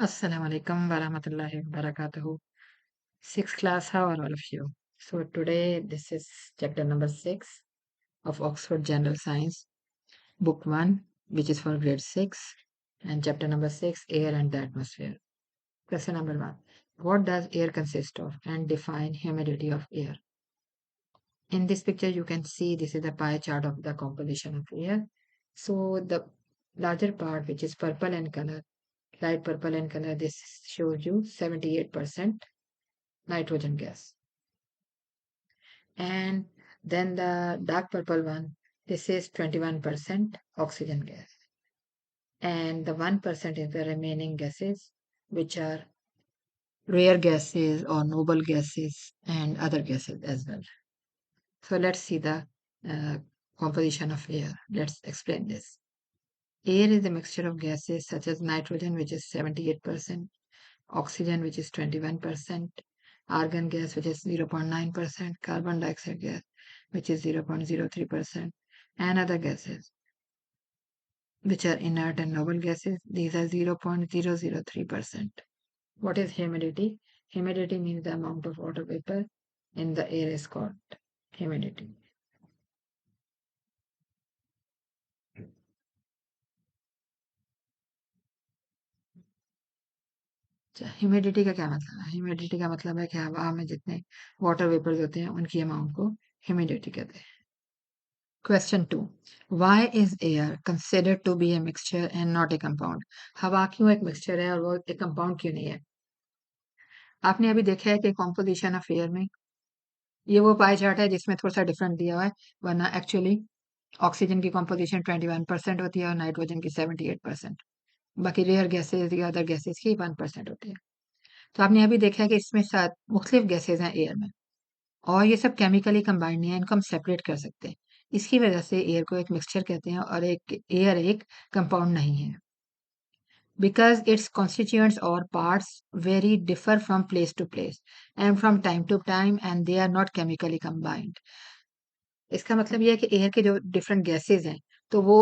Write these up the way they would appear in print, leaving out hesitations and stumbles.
Assalamu alaikum warahmatullahi wabarakatuh. Sixth class, how are all of you? So today this is chapter number 6 of Oxford General Science, book 1, which is for grade 6, and chapter number 6, air and the atmosphere. Question number 1. What does air consist of and define humidity of air? In this picture you can see this is the pie chart of the composition of air. So the larger part, which is purple in color, light purple in color, this shows you 78% nitrogen gas. And then the dark purple one, this is 21% oxygen gas. And the 1% is the remaining gases, which are rare gases or noble gases and other gases as well. So let's see the uh, composition of air. Let's explain this. Air is a mixture of gases such as nitrogen, which is 78%, oxygen, which is 21%, argon gas, which is 0.9%, carbon dioxide gas, which is 0.03%, and other gases, which are inert and noble gases. These are 0.003%. What is humidity? Humidity means the amount of water vapor in the air is called humidity. Humidity का क्या मतलब है? Humidity का मतलब है कि हवा में जितने वाटर वेपर्स होते हैं उनकी अमाउंट को ह्यूमिडिटी कहते हैं. Question 2. Why is air considered to be a mixture and not a compound? हवा क्यों एक मिक्सचर है और वो एक कंपाउंड क्यों नहीं है? आपने अभी देखा है कि कॉम्पोजिशन ऑफ एयर में ये वो पाई चार्ट है जिसमें थोड़ा सा डिफरेंट दिया हुआ है, वरना एक्चुअली ऑक्सीजन की कॉम्पोजिशन 21% होती है और नाइट्रोजन की 78%. बाकी रेयर गैसेज या अदर गैसेज की 1% होती है. तो आपने अभी देखा है कि इसमें सात मुख्तलिफ गैसेज हैं एयर में और ये सब केमिकली कंबाइंड नहीं है, इनको हम सेपरेट कर सकते हैं. इसकी वजह से एयर को एक मिक्सचर कहते हैं और एक एयर एक कंपाउंड नहीं है. Because its constituents or parts vary differ from place to place and from time to time and they are not chemically combined. इसका मतलब ये है कि एयर के जो डिफरेंट गैसेज हैं तो वो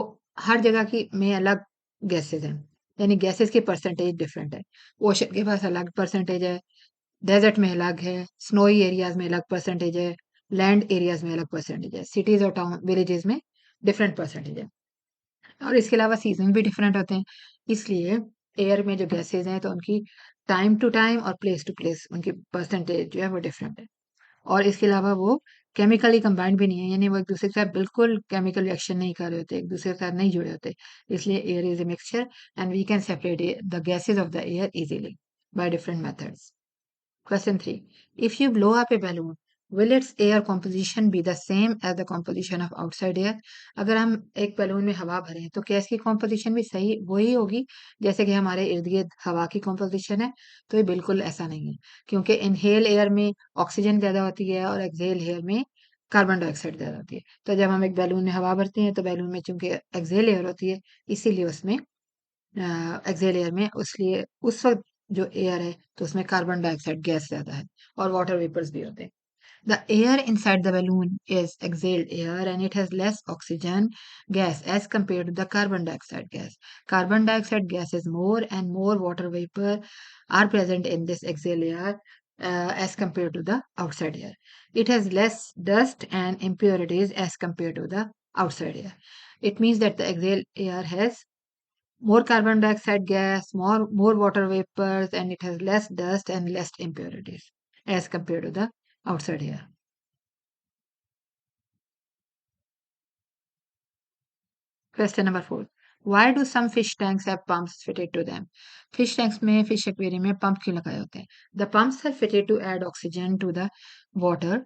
हर जगह की में अलग गैसेज हैं, यानी गैसेज की परसेंटेज डिफरेंट है. ओशन के पास अलग परसेंटेज है, डेजर्ट में अलग है, स्नोई एरियाज में अलग परसेंटेज है, लैंड एरियाज में अलग परसेंटेज है, सिटीज और टाउन विलेजेस में डिफरेंट परसेंटेज है. और इसके अलावा सीजन भी डिफरेंट होते हैं. इसलिए एयर में जो गैसेज हैं तो उनकी टाइम टू टाइम और प्लेस टू प्लेस उनकी परसेंटेज जो है वो डिफरेंट है. और इसके अलावा वो केमिकली कंबाइंड भी नहीं है, यानी वो एक दूसरे के साथ बिल्कुल केमिकल रिएक्शन नहीं कर रहे होते, एक दूसरे के साथ नहीं जुड़े होते. इसलिए air is a mixture and we can separate the gases of the air easily by different methods. Question 3. If you blow up a balloon, will its air composition be the same as the composition of outside air? अगर हम एक balloon में हवा भरें तो क्या इसकी composition भी सही वही होगी जैसे कि हमारे इर्द गिर्द हवा की कॉम्पोजिशन है? तो ये बिल्कुल ऐसा नहीं है, क्योंकि इनहेल एयर में ऑक्सीजन ज्यादा होती है और एक्सहेल एयर में कार्बन डाइऑक्साइड ज्यादा होती है. तो जब हम एक बैलून में हवा भरते हैं तो बैलून में चूंकि एक्सहेल एयर होती है, इसीलिए उसमें एक्सहेल एयर में उसलिए उस वक्त जो एयर है तो उसमें कार्बन डाइऑक्साइड गैस ज्यादा है और वाटर वेपर्स भी होते हैं. The air inside the balloon is exhaled air and it has less oxygen gas as compared to the carbon dioxide gas. Carbon dioxide gas is more and more water vapor are present in this exhaled air as compared to the outside air. It has less dust and impurities as compared to the outside air. It means that the exhaled air has more carbon dioxide gas, more water vapors, and it has less dust and less impurities as compared to the outside air. Question number 4. Why do some fish tanks have pumps fitted to them? Fish tanks में fish aquarium में pump क्यों लगाए होते हैं? The pumps are fitted to add oxygen to the water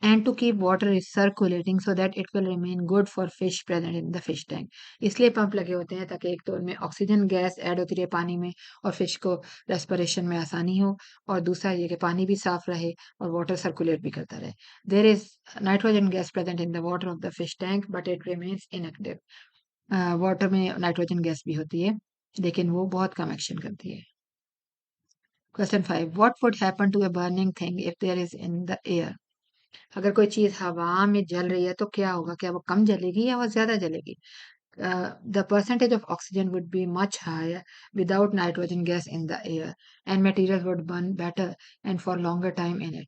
and to keep water is circulating so that it will remain good for fish present in the fish tank. इसलिए pump लगे होते हैं ताकि एक तो उनमें ऑक्सीजन गैस ऐड होती रहे पानी में और फिश को रेस्पिरेशन में आसानी हो, और दूसरा ये कि पानी भी साफ रहे और वाटर सर्कुलेट भी करता रहे. There is nitrogen gas present in the water of the fish tank but it remains inactive. Water में नाइट्रोजन गैस भी होती है लेकिन वो बहुत कम एक्शन करती है. Question 5. What would happen to a burning thing if there is in the air? अगर कोई चीज हवा में जल रही है तो क्या होगा? क्या वो कम जलेगी या वो ज्यादा जलेगी? the percentage of oxygen would be much higher without nitrogen gas in the air, and materials would burn better and for longer time in it.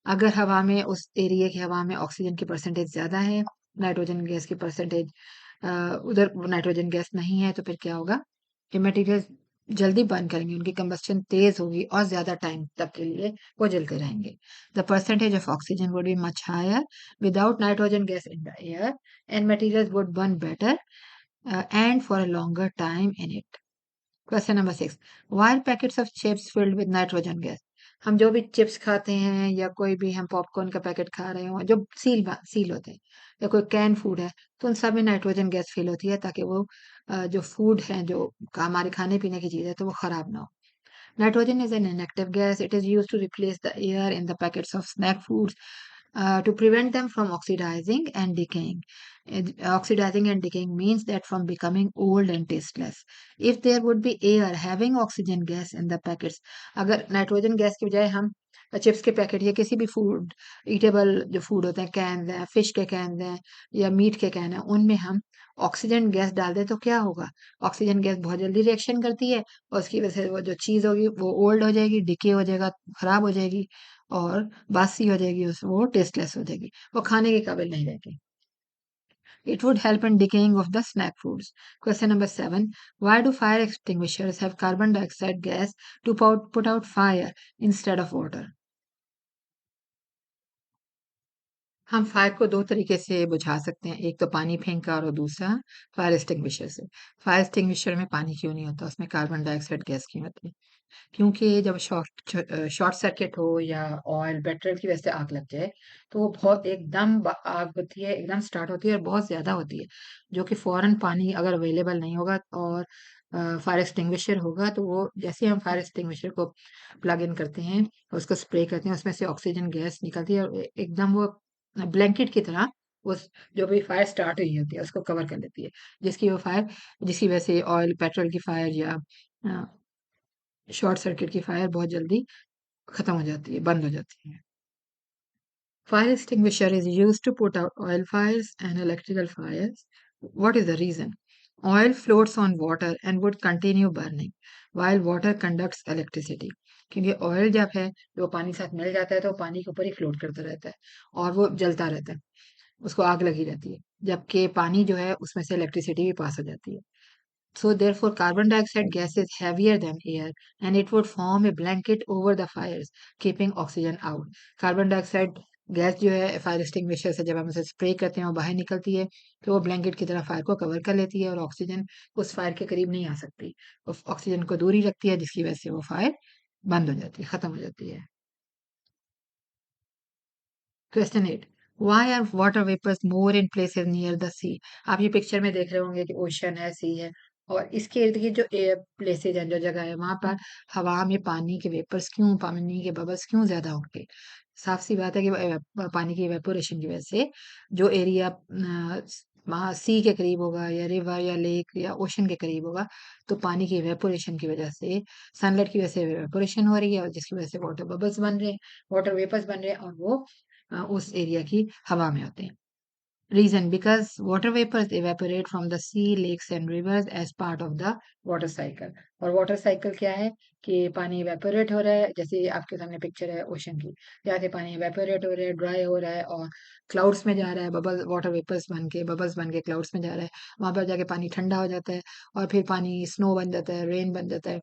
अगर हवा में उस एरिया की हवा में ऑक्सीजन की परसेंटेज ज्यादा है, नाइट्रोजन गैस की परसेंटेज उधर नाइट्रोजन गैस नहीं है, तो फिर क्या होगा? ये मटेरियल्स जल्दी बर्न करेंगे, उनकी कंबस्शन तेज होगी और ज्यादा टाइम तक के लिए वो जलते रहेंगे. The percentage of oxygen would be much higher without nitrogen gas in the air, and materials would burn better and for a longer time in it. Question number 6. Why are packets of chips filled with nitrogen gas? हम जो भी chips खाते हैं या कोई भी हम popcorn का पैकेट खा रहे हो, जो सील होते हैं, या कोई कैन फूड है, तो उन सब में नाइट्रोजन गैस फिल होती है ताकि वो जो फूड है, जो हमारे खाने पीने की चीज है, तो वो खराब ना हो. Nitrogen is an inactive gas. It is used to replace the air in the packets of snack foods to prevent them from oxidizing and decaying. Oxidizing and decaying means that from becoming old and tasteless. If there would be air having oxygen gas in the packets, अगर nitrogen gas की बजाय हम chips के packet या किसी भी food eatable जो food होते हैं, कैन है, फिश के कैन है या मीट के कैन है, उनमें हम ऑक्सीजन गैस डाल दें, तो क्या होगा? ऑक्सीजन गैस बहुत जल्दी रिएक्शन करती है और उसकी वजह से वो जो चीज होगी वो ओल्ड हो जाएगी, डिके हो जाएगा, खराब हो जाएगी और बासी हो जाएगी, वो टेस्टलेस हो जाएगी, वो खाने के काबिल नहीं रहेगी. It would help in decaying of the snack foods. Question number 7. Why do fire extinguishers have carbon dioxide gas to put out fire instead of water? हम फायर को दो तरीके से बुझा सकते हैं, एक तो पानी फेंक कर और दूसरा फायर एक्सटिंग्विशर से. फायर एक्सटिंग्विशर में पानी क्यों नहीं होता, उसमें कार्बन डाइऑक्साइड गैस क्यों होती है? क्योंकि जब शॉर्ट सर्किट हो या ऑयल पेट्रोल की वजह से आग लग जाए, तो वो बहुत एकदम आग होती है, एकदम स्टार्ट होती है और बहुत ज्यादा होती है, जो कि फौरन पानी अगर अवेलेबल नहीं होगा और फायर एक्सटिंग्विशर होगा, तो वो जैसे हम फायर एक्सटिंग्विशर को प्लग इन करते हैं, उसको स्प्रे करते हैं, उसमें से ऑक्सीजन गैस निकलती है और एकदम वो ब्लैंकेट की तरह उस जो भी फायर स्टार्ट हुई होती है उसको कवर कर लेती है, जिसकी वजह से ऑयल पेट्रोल की फायर या शॉर्ट सर्किट की फायर बहुत जल्दी खत्म हो जाती है, बंद हो जाती है. Fire extinguisher is used to put out oil fires and electrical fires. What is the reason? Oil floats on water and would continue burning, while water conducts electricity. क्योंकि ऑयल जब है जो पानी के साथ मिल जाता है तो वो पानी के ऊपर ही फ्लोट करता रहता है और वो जलता रहता है, उसको आग लगी रहती है, जबकि पानी जो है उसमें से इलेक्ट्रिसिटी भी पास हो जाती है. So therefore, carbon dioxide gas is heavier than air and it would form a blanket over the fires, keeping oxygen out. Carbon dioxide gas जो है फायर एक्सटिंग्विशर से जब हम उसे स्प्रे करते हैं और बाहर निकलती है, तो वो ब्लैंकेट की तरह फायर को कवर कर लेती है और ऑक्सीजन उस फायर के करीब नहीं आ सकती. वो ऑक्सीजन को दूर ही रखती है, जिसकी वजह से वो फायर बंद हो जाती है, खत्म हो जाती है. Question 8. Why are water vapors more in places near the sea? आप ये पिक्चर में देख रहे होंगे कि ओशन है, सी है और इसके इर्द गिर्द जो एयर प्लेसेज हैं, जो जगह है, वहां पर हवा में पानी के वेपर्स क्यों, पानी के बबल्स क्यों ज्यादा होंगे? साफ सी बात है कि पानी की इवेपोरेशन की वजह से जो एरिया वहां सी के करीब होगा या रिवर या लेक या ओशन के करीब होगा, तो पानी की इवेपोरेशन की वजह से, सनलाइट की वजह से इवेपोरेशन हो रही है और जिसकी वजह से वाटर बबल्स बन रहे हैं, वाटर वेपर्स बन रहे हैं और वो उस एरिया की हवा में होते हैं. Reason because water vapours evaporate from the sea, lakes and rivers as part of the water cycle. और वाटर साइकिल क्या है कि पानी इवेपोरेट हो रहा है, जैसे आपके सामने पिक्चर है ओशन की, जहाँ से पानी इवेपोरेट हो रहा है, ड्राई हो रहा है और क्लाउड्स में जा रहा है, वाटर वेपर्स बबल्स बन के क्लाउड्स में जा रहा है, वहां पर जाके पानी ठंडा हो जाता है और फिर पानी स्नो बन जाता है, रेन बन जाता है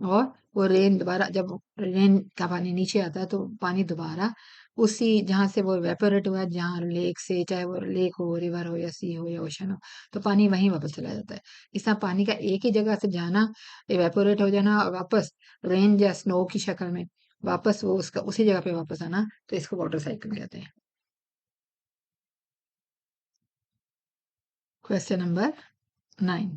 और वो रेन दोबारा, जब रेन का पानी नीचे आता है तो पानी दोबारा उसी जहाँ से वो इवेपोरेट हुआ है, जहाँ लेक से, चाहे वो लेक हो, रिवर हो या सी हो या ओशन हो, तो पानी वहीं वापस चला जाता है. इस तरह पानी का एक ही जगह से जाना, इवेपोरेट हो जाना और वापस रेन या स्नो की शक्ल में वापस वो उसका उसी जगह पे वापस आना, तो इसको वाटर साइकिल कहते हैं. Question number 9.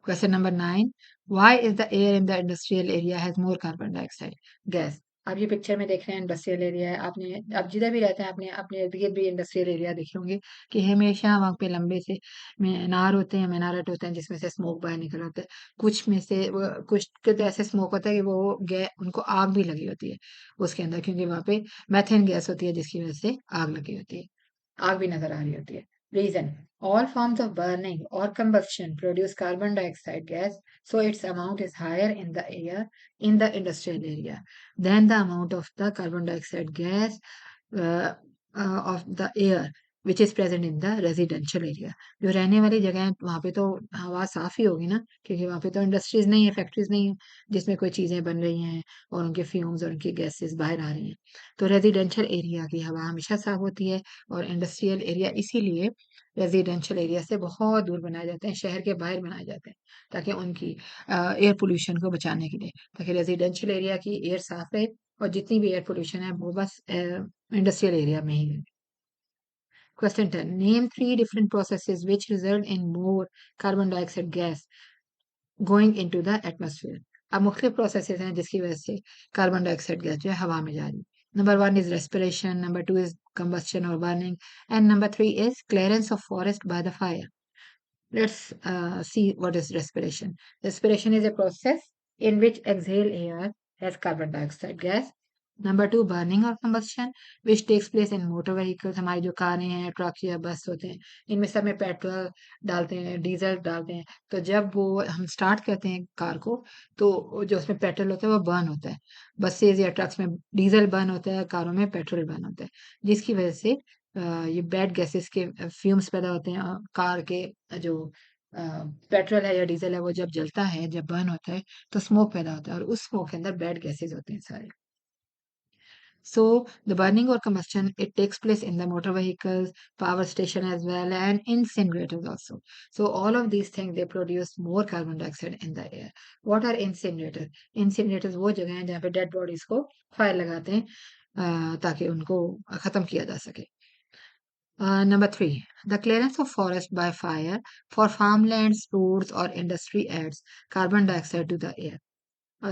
Question number 9. Why is the air in the industrial area has more carbon dioxide gas? आप ये पिक्चर में देख रहे हैं इंडस्ट्रियल एरिया है, आपने आप जिधर भी रहते हैं आपने अपने इर्द गिर्द भी इंडस्ट्रियल एरिया देखे होंगे कि हमेशा वहाँ पे लंबे से मीनार होते हैं, मीनारेट होते हैं जिसमें से स्मोक बाहर निकल आता है. कुछ में से कुछ के तो ऐसे स्मोक होता है कि वो उनको आग भी लगी होती है उसके अंदर, क्योंकि वहाँ पे मैथेन गैस होती है जिसकी वजह से आग लगी होती है, आग भी नजर आ रही होती है. Reason: all forms of burning or combustion produce carbon dioxide gas, so its amount is higher in the air in the industrial area than the amount of the carbon dioxide gas uh, of the air which is present in the residential area. जो रहने वाली जगह है वहां पे तो हवा साफ ही होगी ना, क्योंकि वहां पे तो इंडस्ट्रीज नहीं है, फैक्ट्रीज नहीं है जिसमें कोई चीजें बन रही हैं और उनके फ्यूम्स और उनकी गैसेस बाहर आ रही हैं। तो रेजिडेंशियल एरिया की हवा हमेशा साफ होती है, और इंडस्ट्रियल एरिया इसीलिए रेजिडेंशियल एरिया से बहुत दूर बनाए जाते हैं, शहर के बाहर बनाए जाते हैं, ताकि उनकी एयर पोल्यूशन को बचाने के लिए, ताकि रेजिडेंशियल एरिया की एयर साफ रहे, और जितनी भी एयर पोल्यूशन है वो बस इंडस्ट्रियल एरिया में ही है। Question 10, name 3 different processes which result in more carbon dioxide gas going into the atmosphere. अब मुख्तलिफ प्रोसेसेस हैं जिसकी वजह से कार्बन डाइऑक्साइड गैस जो है हवा में जा रही है। Number 1 is respiration, number 2 is combustion or burning, and number 3 is clearance of forest by the fire. Let's see what is respiration. Respiration is a process in which exhale air as carbon dioxide gas. Number 2 burning और combustion which takes place in motor vehicles. हमारी जो कारें हैं, truck या बस होते हैं, इनमें सब में पेट्रोल डालते हैं, डीजल डालते हैं। तो जब वो हम स्टार्ट करते हैं कार को, तो जो उसमें पेट्रोल होता है वो बर्न होता है। बसेज या ट्रक्स में डीजल बर्न होता है, कारों में पेट्रोल बर्न होता है, जिसकी वजह से ये बैड गैसेस के फ्यूम्स पैदा होते हैं। कार के जो पेट्रोल है या डीजल है वो जब जलता है, जब बर्न होता है, तो स्मोक पैदा होता है, और उस स्मोक के अंदर बैड गैसेस होते हैं सारे। So the burning or combustion, it takes place in the motor vehicles, power station as well, and incinerators also. So all of these things, they produce more carbon dioxide in the air. What are incinerators? Incinerators वो जगह हैं जहाँ पे dead bodies को fire लगाते हैं, ताकि उनको खत्म किया जा सके। Number 3, the clearance of forest by fire for farmlands, roads, or industry adds carbon dioxide to the air.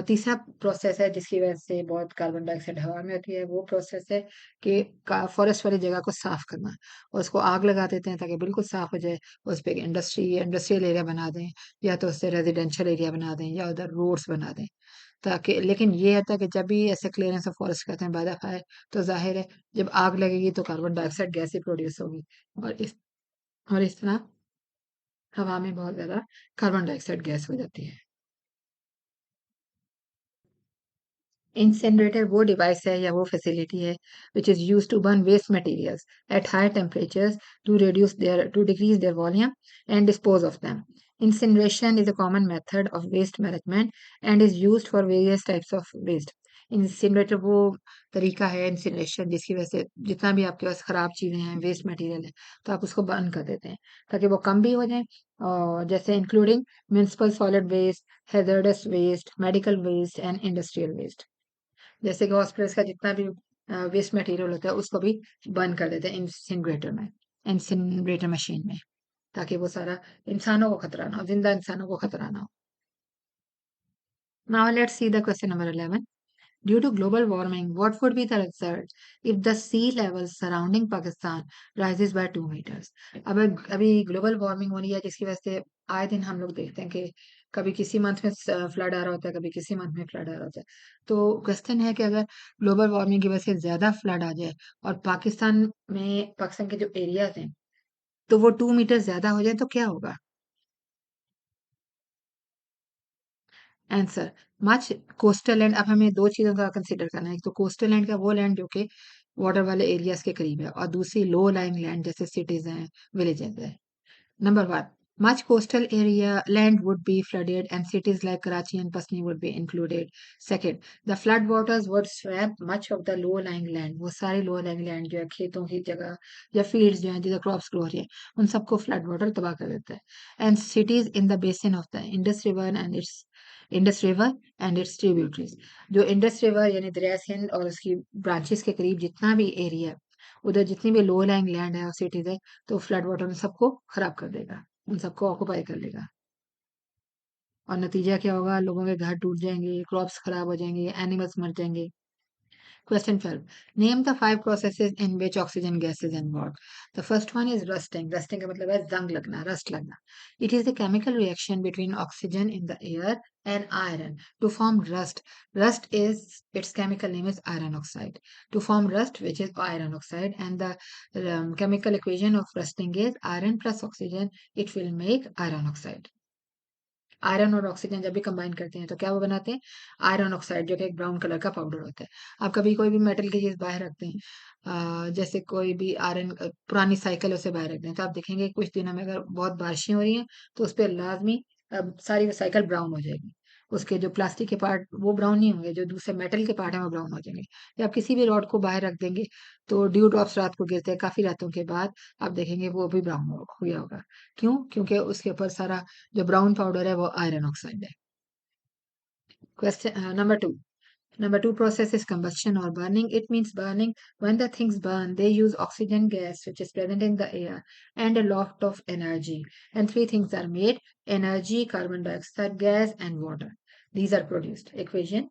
तीसरा प्रोसेस है जिसकी वजह से बहुत कार्बन डाइऑक्साइड हवा में होती है, वो प्रोसेस है कि फॉरेस्ट वाली जगह को साफ करना, और उसको आग लगा देते हैं ताकि बिल्कुल साफ हो जाए। उस पर इंडस्ट्रियल एरिया बना दें, या तो उससे रेजिडेंशियल एरिया बना दें, या उधर रोड्स बना दें, ताकि लेकिन ये होता है कि जब भी ऐसे क्लियरेंस ऑफ फॉरेस्ट करते हैं बाय द फायर, तो जाहिर है जब आग लगेगी तो कार्बन डाइऑक्साइड गैस ही प्रोड्यूस होगी, और इस तरह हवा में बहुत ज्यादा कार्बन डाइऑक्साइड गैस हो जाती है। इंसिनरेटर वो डिवाइस है या वो फैसिलिटी है which is use to burn waste materials at high temperatures to decrease their volume and dispose of them. Incineration is a common method of waste management and is used for various types of waste. Incinerator वो तरीका है incineration जिसकी वजह से जितना भी आपके पास खराब चीजें हैं, वेस्ट मटेरियल है, तो आप उसको बर्न कर देते हैं ताकि वो कम भी हो जाए। और जैसे including municipal solid waste, hazardous waste, medical waste and industrial waste. जैसे कि हॉस्पिटल्स का जितना भी वेस्ट मटेरियल होता है उसको भी बर्न कर देते हैं इंसिनरेटर मशीन में, ताकि वो सारा इंसानों को खतरा ना हो, जिंदा इंसानों को खतरा ना हो। Now let's see the question number 11। Due to global warming, what would be the result if the sea level surrounding Pakistan rises by 2 meters? अब अभी ग्लोबल वार्मिंग हो रही है जिसकी वजह से आए दिन हम लोग देखते हैं कि कभी किसी मंथ में फ्लड आ रहा होता है, कभी किसी मंथ में फ्लड आ रहा होता है। तो क्वेश्चन है कि अगर ग्लोबल वार्मिंग की वजह से ज्यादा फ्लड आ जाए और पाकिस्तान के जो एरियाज हैं तो वो 2 मीटर ज्यादा हो जाए तो क्या होगा? Answer, much coastal land. अब हमें दो चीजों का कंसिडर करना है, एक तो कोस्टल लैंड का वो लैंड जो कि वाटर वाले एरियाज के करीब है, और दूसरी लो लाइंग लैंड जैसे सिटीज हैं, विलेजेस है। Number 1, much coastal area land would be flooded and cities like Karachi and Pasni would be included. Second, the flood waters would swamp much of the low-lying land. वो सारे low-lying land जो है खेतों की जगह या fields जो हैं जिधर crops grow हो रही है, उन सबको flood water तबाह कर देता है। And cities in the basin of the Indus River and its tributaries. जो इंडस रिवर यानी दरिया सिंध और उसकी ब्रांचेस के करीब जितना भी एरिया है, उधर जितनी भी लो लाइंग लैंड है और सिटीज है, तो फ्लड वाटर उन सबको खराब कर देगा, उन सबको ऑक्युपाई कर लेगा। और नतीजा क्या होगा? लोगों के घर टूट जाएंगे, क्रॉप्स खराब हो जाएंगे, एनिमल्स मर जाएंगे। Question 12. Name the 5 processes in which oxygen gas is involved. The first one is rusting. Rusting का मतलब है जंग लगना, rust लगना. It is the chemical reaction between oxygen in the air and iron to form rust. Rust is, its chemical name is iron oxide. To form rust, which is iron oxide, and the chemical equation of rusting is iron plus oxygen. It will make iron oxide. Iron और oxygen जब भी combine करते हैं तो क्या वो बनाते हैं? आयरन ऑक्साइड, जो कि एक ब्राउन कलर का पाउडर होता है। आप कभी कोई भी मेटल की चीज बाहर रखते हैं, जैसे कोई भी आयरन पुरानी साइकिल उसे बाहर रखते हैं, तो आप देखेंगे कुछ दिनों में अगर बहुत बारिशें हो रही हैं तो उस पर लाजमी सारी साइकिल ब्राउन हो जाएगी। उसके जो प्लास्टिक के पार्ट वो ब्राउन नहीं होंगे, जो दूसरे मेटल के पार्ट हैं वो ब्राउन हो जाएंगे। या आप किसी भी रॉड को बाहर रख देंगे तो ड्यू ड्रॉप्स रात को गिरते हैं, काफी रातों के बाद आप देखेंगे वो भी ब्राउन हो गया होगा। क्यों? क्योंकि उसके ऊपर सारा जो ब्राउन पाउडर है वो आयरन ऑक्साइड है। Question number two. Number two process is combustion or burning. It means burning. When the things burn, they use oxygen gas, which is present in the air, and a lot of energy. And three things are made: energy, carbon dioxide gas, and water. These are produced. Equation: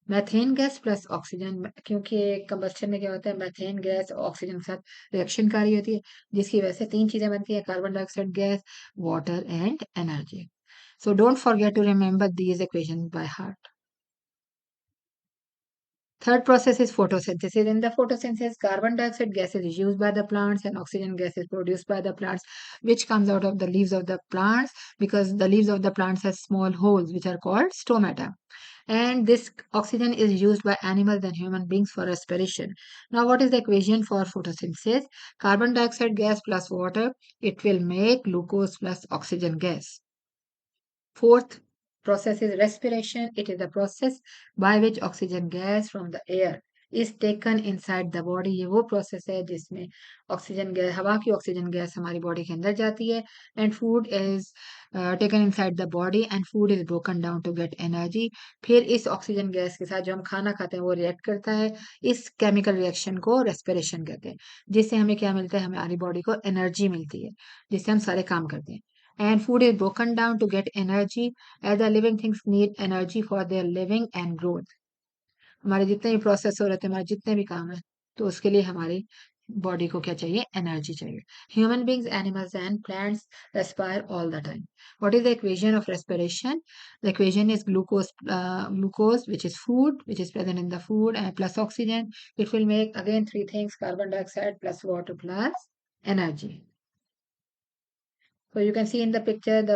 methane gas plus oxygen, क्योंकि combustion में क्या होता है, methane gas oxygen के साथ रिएक्शनकारी होती है, जिसकी वजह से तीन चीजें बनती है: carbon dioxide gas, water and energy. So don't forget to remember these equations by heart. Third process is photosynthesis. In the photosynthesis, carbon dioxide gas is used by the plants and oxygen gas is produced by the plants, which comes out of the leaves of the plants, because the leaves of the plants have small holes which are called stomata. And this oxygen is used by animals and human beings for respiration. Now, what is the equation for photosynthesis? Carbon dioxide gas plus water, it will make glucose plus oxygen gas. Fourth process is respiration. It is the process by which oxygen gas from the air is taken inside the body. ये वो process है जिसमें oxygen gas, हवा की oxygen gas हमारी body के अंदर जाती है, and food is taken inside the body and food is broken down to get energy. फिर इस ऑक्सीजन गैस के साथ जो हम खाना खाते हैं वो रिएक्ट करता है. इस केमिकल रिएक्शन को रेस्पिरेशन कहते हैं, जिससे हमें क्या मिलता है? हमारी बॉडी को एनर्जी मिलती है, जिससे हम सारे काम करते हैं. And food is broken down to get energy, as the living things need energy for their living and growth. हमारे जितने भी प्रोसेस हो रहे थे, हमारे जितने भी काम है, तो उसके लिए हमारी बॉडी को क्या चाहिए? एनर्जी चाहिए. Human beings, animals and plants respire all the time. What is the equation of respiration? The equation is glucose, which is food, which is present in the food, and plus oxygen. It will make again three things: carbon dioxide plus water plus energy. So you can see in the picture the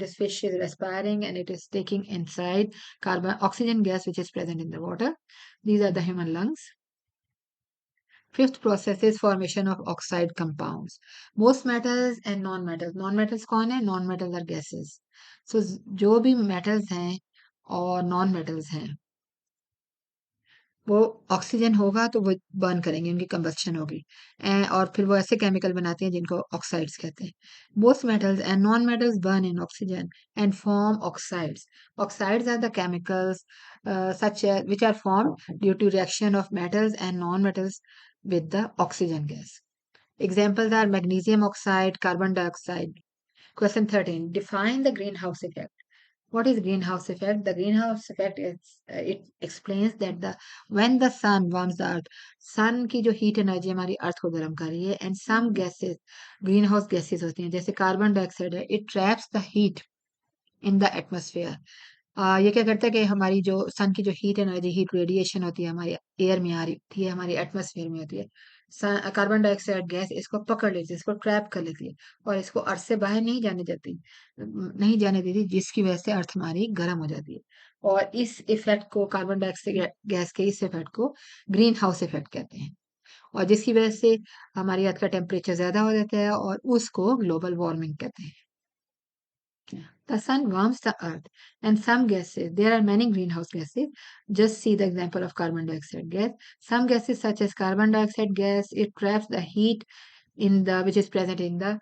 this fish is respiring and it is taking inside carbon oxygen gas which is present in the water. These are the human lungs. Fifth process is formation of oxide compounds. Most metals and non-metals. Non-metals कौन है? Non-metals are gases. So जो भी metals हैं और non-metals हैं, वो oxygen होगा तो वो बर्न करेंगे, उनकी कंबस्शन होगी, और फिर वो ऐसे केमिकल बनाते हैं जिनको ऑक्साइड्स कहते हैं. Both metals and non metals burn in oxygen and form oxides. Oxides are the chemicals such which are formed due to reaction of metals and non-metals with the oxygen gas. Examples are magnesium oxide, carbon dioxide. Question 13. Define the greenhouse effect. What is greenhouse effect? The greenhouse effect is it explains that the when the sun warms the earth, sun की जो heat energy हमारी अर्थ को गर्म कर रही है, and some gases, greenhouse gases होती हैं, जैसे कार्बन डाइऑक्साइड है, it traps the heat in the atmosphere. ये क्या करता है कि हमारी जो सन की जो हीट एनर्जी, हीट रेडिएशन होती है, हमारी एयर में आ रही होती है, हमारी एटमॉस्फेयर में होती है, कार्बन डाइऑक्साइड गैस इसको पकड़ लेती है, इसको ट्रैप कर लेती है, और इसको अर्थ से बाहर नहीं जाने देती, नहीं जाने देती, जिसकी वजह से अर्थ हमारी गर्म हो जाती है. और इस इफेक्ट को, कार्बन डाइऑक्साइड गैस के इस इफेक्ट को ग्रीन हाउस इफेक्ट कहते हैं, और जिसकी वजह से हमारी अर्थ का टेम्परेचर ज्यादा हो जाता है, और उसको ग्लोबल वार्मिंग कहते हैं. The sun warms the earth and some gases, there are many greenhouse gases. Just see the example of carbon dioxide gas. Some gases such as carbon dioxide gas, it traps the heat which is present in the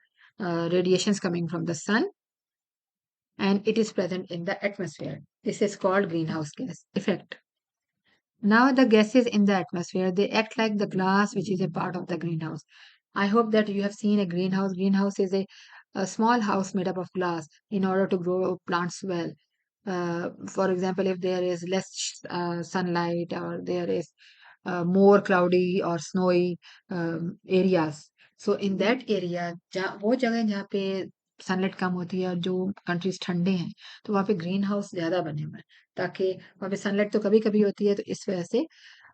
radiations coming from the sun, and it is present in the atmosphere. This is called greenhouse gas effect. Now the gases in the atmosphere, they act like the glass which is a part of the greenhouse. I hope that you have seen a greenhouse. Greenhouse is a small house made up of glass in order to grow plants well. For example, if there is less sunlight, or there is more cloudy or snowy areas. So in that area, जहाँ वो जगह जहाँ पे sunlight कम होती है और जो countries ठंडे हैं, तो वहाँ पे ग्रीन हाउस ज्यादा बने हुए हैं, ताकि वहाँ पे सनलाइट तो कभी कभी होती है, तो इस वजह से।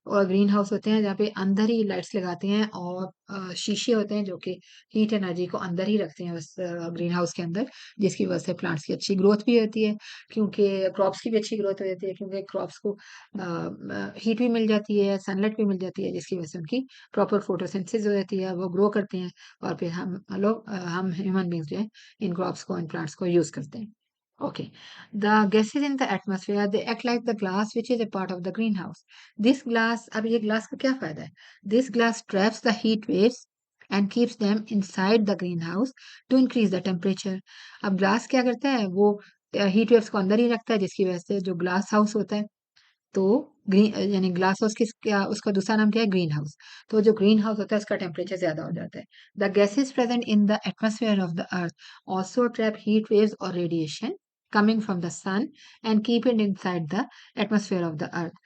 और ग्रीन हाउस होते हैं जहाँ पे अंदर ही लाइट्स लगाते हैं, और शीशे होते हैं जो कि हीट एनर्जी को अंदर ही रखते हैं उस ग्रीन हाउस के अंदर, जिसकी वजह से प्लांट्स की अच्छी ग्रोथ भी होती है, क्योंकि क्रॉप्स की भी अच्छी ग्रोथ हो जाती है, क्योंकि क्रॉप्स को हीट भी मिल जाती है, सनलाइट भी मिल जाती है, जिसकी वजह से उनकी प्रॉपर फोटोसिंथेसिस हो जाती है, वो ग्रो करते हैं, और फिर हम ह्यूमन बींग्स जो है इन क्रॉप्स को, इन प्लांट्स को यूज करते हैं। Okay, the gases in the atmosphere, they act like the glass which is a part of the greenhouse. This glass, अब ये glass का क्या फायदा है? This glass traps the heat waves and keeps them inside the greenhouse to increase the temperature. अब glass क्या करता है? वो heat waves को अंदर ही रखता है, जिसकी वजह से जो glass house होता है, तो ग्रीन यानी ग्लास हाउस की क्या, उसका दूसरा नाम क्या है? Green house. तो जो ग्रीन हाउस होता है उसका टेम्परेचर ज्यादा हो जाता है। The gases present in the atmosphere of the earth also trap heat waves और radiation coming from the sun and keep it inside the atmosphere of the earth.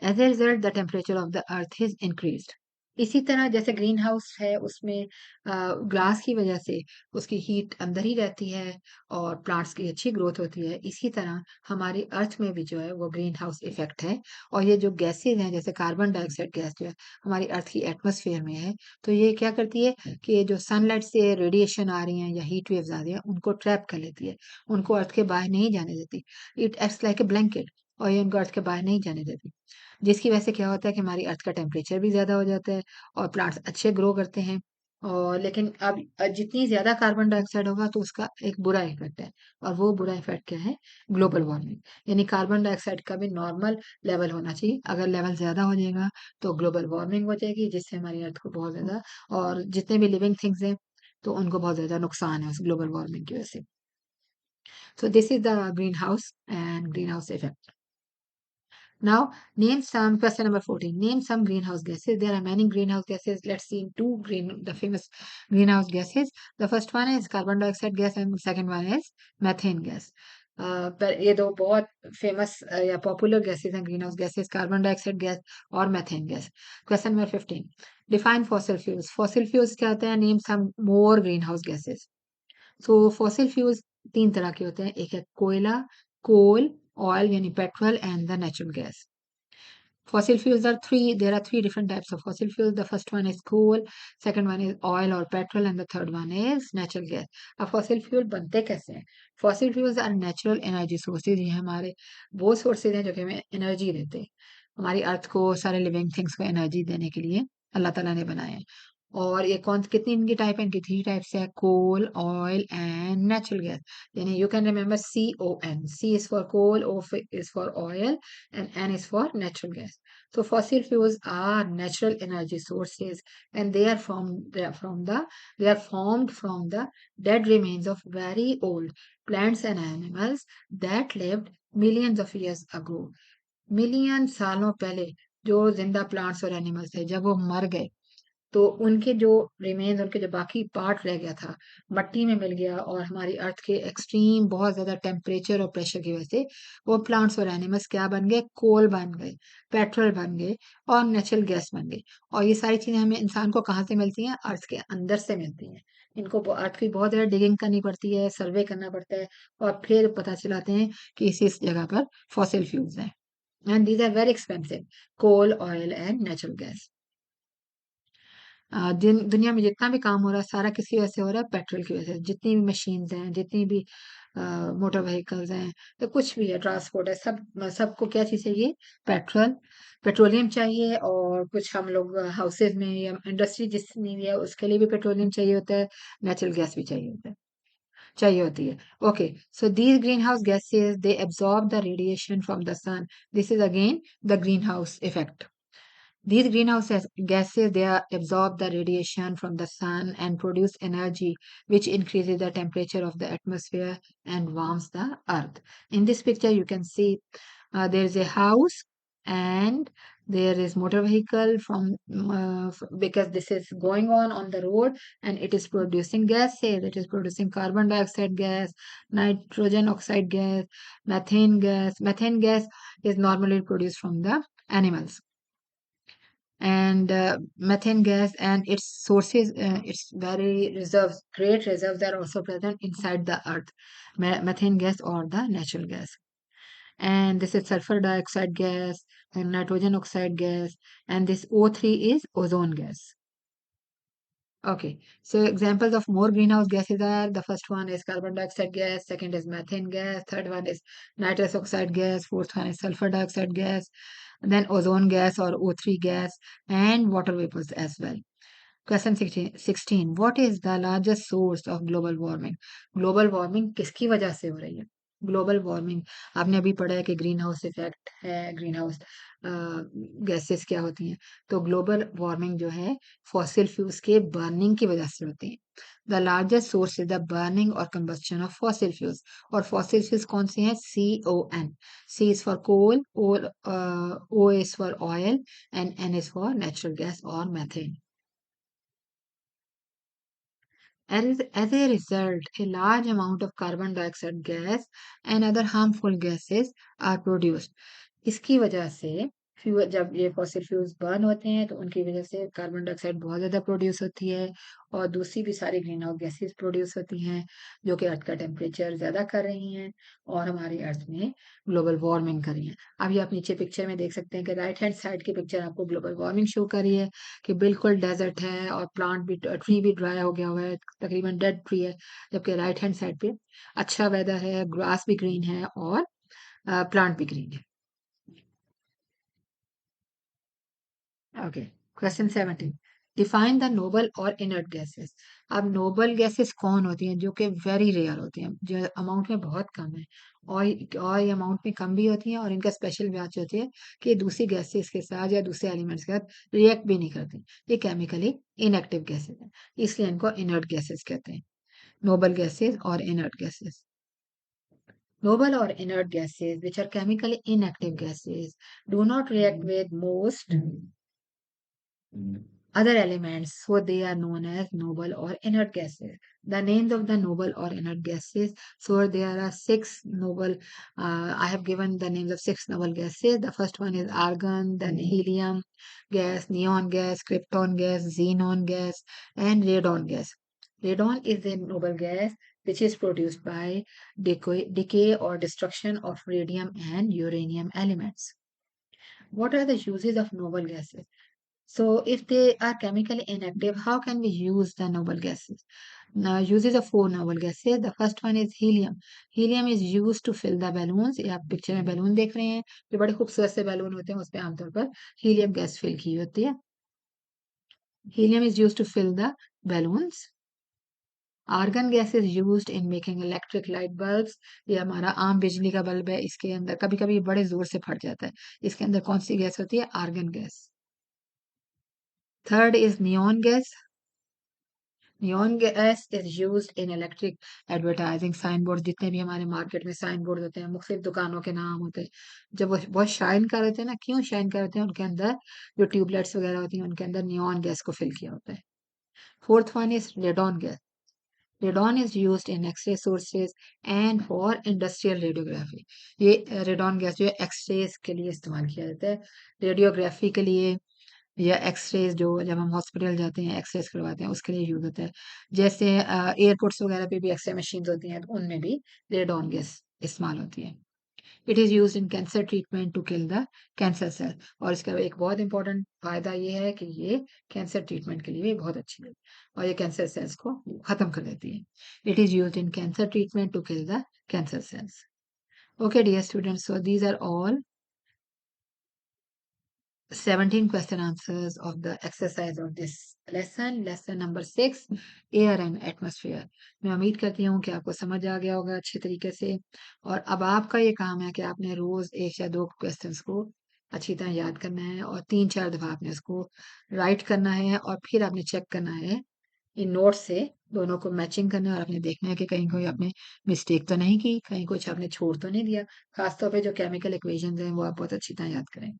As a result, the temperature of the earth is increased. इसी तरह जैसे green house है, उसमें glass की वजह से उसकी हीट अंदर ही रहती है और प्लांट्स की अच्छी ग्रोथ होती है। इसी तरह हमारी अर्थ में भी जो है वो ग्रीन हाउस इफेक्ट है, और ये जो गैसेज हैं, जैसे कार्बन डाइऑक्साइड गैस जो है हमारी अर्थ की एटमोस्फेयर में है, तो ये क्या करती है कि ये जो सनलाइट से रेडिएशन आ रही हैं या हीट वेव्स आ रही हैं, उनको ट्रैप कर लेती है, उनको अर्थ के बाहर नहीं जाने देती। It acts like a blanket, और ये उनको अर्थ के बाहर नहीं जाने देती, जिसकी वजह से क्या होता है कि हमारी अर्थ का टेम्परेचर भी ज़्यादा हो जाता है और प्लांट्स अच्छे ग्रो करते हैं। और लेकिन अब जितनी ज़्यादा कार्बन डाइऑक्साइड होगा, तो उसका एक बुरा इफेक्ट है, और वो बुरा इफेक्ट क्या है? Global warming. यानी कार्बन डाइऑक्साइड का भी नॉर्मल लेवल होना चाहिए, अगर लेवल ज़्यादा हो जाएगा तो ग्लोबल वार्मिंग हो जाएगी, जिससे हमारी अर्थ को बहुत ज़्यादा, और जितने भी लिविंग थिंग्स हैं, तो उनको बहुत ज़्यादा नुकसान है उस ग्लोबल वार्मिंग की वजह से। So this is the green house and green house effect. Now, name some, question number 14. Name some greenhouse gases. There are many greenhouse gases. Let's see the famous greenhouse gases. The first one is carbon dioxide gas and second one is methane gas. पर ये दो बहुत famous या popular gases हैं, greenhouse gases, carbon dioxide gas और methane gas. Question number 15, define fossil fuels. Fossil fuels क्या होते हैं? Name some more greenhouse gases. So fossil fuels तीन तरह के होते हैं, एक है कोयला, कोल, ऑयल यानी petrol, and the natural gas. Fossil fuels are three, there are three different types of fossil fuels. The first one is coal, second one is oil or petrol, and the third one is natural gas. अब fossil fuel बनते कैसे हैं? Fossil fuels are natural energy sources. ये हमारे वो sources हैं जो कि हमें energy देते हैं। हमारी अर्थ को, सारे लिविंग थिंग्स को एनर्जी देने के लिए अल्लाह ताला ने बनाए हैं। और ये कौन कितनी इनकी टाइप है? इनकी थ्री टाइप्स है, कोल, ऑयल एंड नेचुरल गैस। यानी you can remember CON. C is for coal, O is for oil, and N is for natural gas. So fossil fuels are natural energy sources, and they are formed from the dead remains of very old plants and animals that lived millions of years ago. Million सालों पहले जो जिंदा plants और animals थे, जब वो मर गए, तो उनके जो रिमेन्स, उनके जो बाकी पार्ट रह गया था, मट्टी में मिल गया, और हमारी अर्थ के एक्सट्रीम बहुत ज्यादा टेम्परेचर और प्रेशर की वजह से वो प्लांट्स और एनिमल्स क्या बन गए? कोल बन गए, पेट्रोल बन गए, और नेचुरल गैस बन गई। और ये सारी चीजें हमें, इंसान को कहाँ से मिलती हैं? अर्थ के अंदर से मिलती हैं। इनको अर्थ की बहुत ज्यादा डिगिंग करनी पड़ती है, सर्वे करना पड़ता है, और फिर पता चलाते हैं कि इस जगह पर फॉसिल फ्यूल्स हैं, and these are very expensive, coal, oil and natural gas. दुनिया में जितना भी काम हो रहा है, सारा किसी वजह से हो रहा है? पेट्रोल की वजह से। जितनी भी मशीन्स हैं, जितनी भी मोटर व्हीकल्स हैं, तो कुछ भी है, ट्रांसपोर्ट है, सबको क्या चीज़ चाहिए? पेट्रोल, पेट्रोलियम चाहिए। और कुछ हम लोग हाउसेज में या इंडस्ट्री जितनी भी है, उसके लिए भी पेट्रोलियम चाहिए होता है, नेचुरल गैस भी चाहिए होता है, चाहिए होती है। Okay, so these green house gases they absorb the radiation from the sun. This is again the green house effect. These gases, they absorb the radiation from the sun and produce energy, which increases the temperature of the atmosphere and warms the earth. In this picture, you can see there is a house, and there is motor vehicle because this is going on the road, and it is producing gases. It is producing carbon dioxide gas, nitrogen oxide gas, methane gas. Methane gas is normally produced from the animals. and methane gas and its sources, its very reserves, great reserves are also present inside the earth, methane gas or the natural gas. And this is sulfur dioxide gas and nitrogen oxide gas, and this O3 is ozone gas. Okay, so examples of more greenhouse gases are, the first one is carbon dioxide gas, second is methane gas, third one is nitrous oxide gas, fourth one is sulfur dioxide gas, then ozone gas or O3 gas, and water vapors as well. Question 16, what is the largest source of global warming? Global warming किसकी वजह से हो रही है? Global warming आपने अभी पढ़ा है कि ग्रीन हाउस इफेक्ट है, ग्रीन हाउस गैसेस क्या होती हैं, तो ग्लोबल वार्मिंग जो है फॉसिल फ्यूल्स के बर्निंग की वजह से होती है। The largest source is the burning और कंबस्शन ऑफ फॉसिल फ्यूल्स, और फॉसिल फ्यूल्स कौन से हैं? CON, C is for coal, O is for oil, and N is for natural gas और methane. As a result, a large amount of carbon dioxide gas and other harmful gases are produced. इसकी वजह से fuel, जब ये fossil fuels burn होते हैं तो उनकी वजह से कार्बन डाइऑक्साइड बहुत ज़्यादा प्रोड्यूस होती है, और दूसरी भी सारी ग्रीन हाउस गैसेज प्रोड्यूस होती हैं जो कि अर्थ का टेम्परेचर ज़्यादा कर रही हैं और हमारी अर्थ में ग्लोबल वार्मिंग कर रही हैं। अभी आप नीचे पिक्चर में देख सकते हैं कि राइट हैंड साइड की पिक्चर आपको ग्लोबल वार्मिंग शो कर रही है कि बिल्कुल डेजर्ट है और प्लांट भी, ट्री भी ड्राई हो गया हुआ है, तकरीबन डेड ट्री है, जबकि राइट हैंड साइड पे अच्छा वेदर है, ग्रास भी ग्रीन है और प्लांट भी ग्रीन है। Okay, question 17, define the noble और इनर्ट गैसेस। अब नोबल गैसेस कौन होती हैं? जो कि वेरी रेयर होती हैं, जो अमाउंट में बहुत कम है, और ये अमाउंट में कम भी होती हैं, और इनका स्पेशल ब्याच होती है कि दूसरी गैसेस के साथ या दूसरे एलिमेंट्स के साथ रिएक्ट भी नहीं करती, ये केमिकली इनएक्टिव गैसेस हैं, इसलिए इनको इनर्ट गैसेस कहते हैं। नोबल गैसेस और inert gases. Noble or inert gases, which are chemically inactive gases, do not react with most other elements, so they are known as noble or inert gases. The names of the noble or inert gases, so there are six noble, I have given the names of six noble gases. The first one is argon, then helium gas, neon gas, krypton gas, xenon gas, and radon gas. Radon is a noble gas which is produced by decay or destruction of radium and uranium elements. What are the uses of noble gases? So, if they are chemically inactive, how can we use the noble gases? Now, uses of four noble gases. The first one is helium. Helium is used to fill the balloons. ये आप picture में balloon देख रहे हैं, जो बड़े खूबसूरत से बैलून होते हैं, उस पे आमतौर पर हीलियम गैस फिल की होती है. Helium is used to fill the balloons. Argon gas is used in making electric light bulbs. ये हमारा आम बिजली का बल्ब है, इसके अंदर कभी कभी बड़े जोर से फट जाता है, इसके अंदर कौन सी गैस होती है? Argon gas. Third is neon gas. Neon gas is used in electric advertising. Sign board, जितने भी हमारे मार्केट में साइन बोर्ड होते हैं, मुख्तलिफ दुकानों के नाम होते हैं, जब वो बहुत शाइन कर रहे थे ना, क्यों शाइन कर रहे थे? उनके अंदर जो ट्यूबलाइट्स वगैरह होती हैं, उनके अंदर नियॉन गैस को फिल किया होता है. Fourth one is radon gas. Radon is used in X-ray sources and for industrial radiography. ये रेडॉन गैस जो है एक्सरेज के लिए इस्तेमाल किया जाता है, रेडियोग्राफी के लिए, या एक्सरेज जो जब हम हॉस्पिटल जाते हैं एक्सरेज करवाते हैं उसके लिए यूज होता है. जैसे एयरपोर्ट्स वगैरह पे भी एक्सरे मशीन होती हैं, तो उनमें भी रेडॉन गैस इस्तेमाल होती है. It is used in cancer treatment to kill the cancer cell. और इसका एक बहुत इंपॉर्टेंट फायदा ये है कि ये कैंसर ट्रीटमेंट के लिए भी बहुत अच्छी है, और ये कैंसर सेल्स को खत्म कर देती है. It is used in cancer treatment to kill the cancer cells. Okay, dear students, so these are all 17 question answers of the exercise of this lesson number 6, air and atmosphere. मैं उम्मीद करती हूँ कि आपको समझ आ गया होगा अच्छे तरीके से, और अब आपका ये काम है कि आपने रोज एक या दो क्वेश्चंस को अच्छी तरह याद करना है, और 3-4 दफा आपने उसको राइट करना है, और फिर आपने चेक करना है इन नोट्स से, दोनों को मैचिंग करना है, और आपने देखना है कि कहीं कोई आपने मिस्टेक तो नहीं की, कहीं कुछ आपने छोड़ तो नहीं दिया. खासतौर पे जो केमिकल इक्वेशंस हैं वो आप बहुत अच्छी तरह याद करें.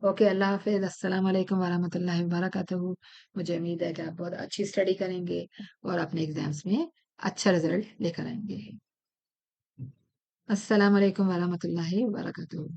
ओके, अल्लाह हाफिज, अस्सलाम वालेकुम वरहमतुल्लाहि वबरकातुहू. मुझे उम्मीद है कि आप बहुत अच्छी स्टडी करेंगे और अपने एग्जाम्स में अच्छा रिजल्ट लेकर आएंगे. अस्सलाम वालेकुम वरहमतुल्लाहि वबरकातुहू.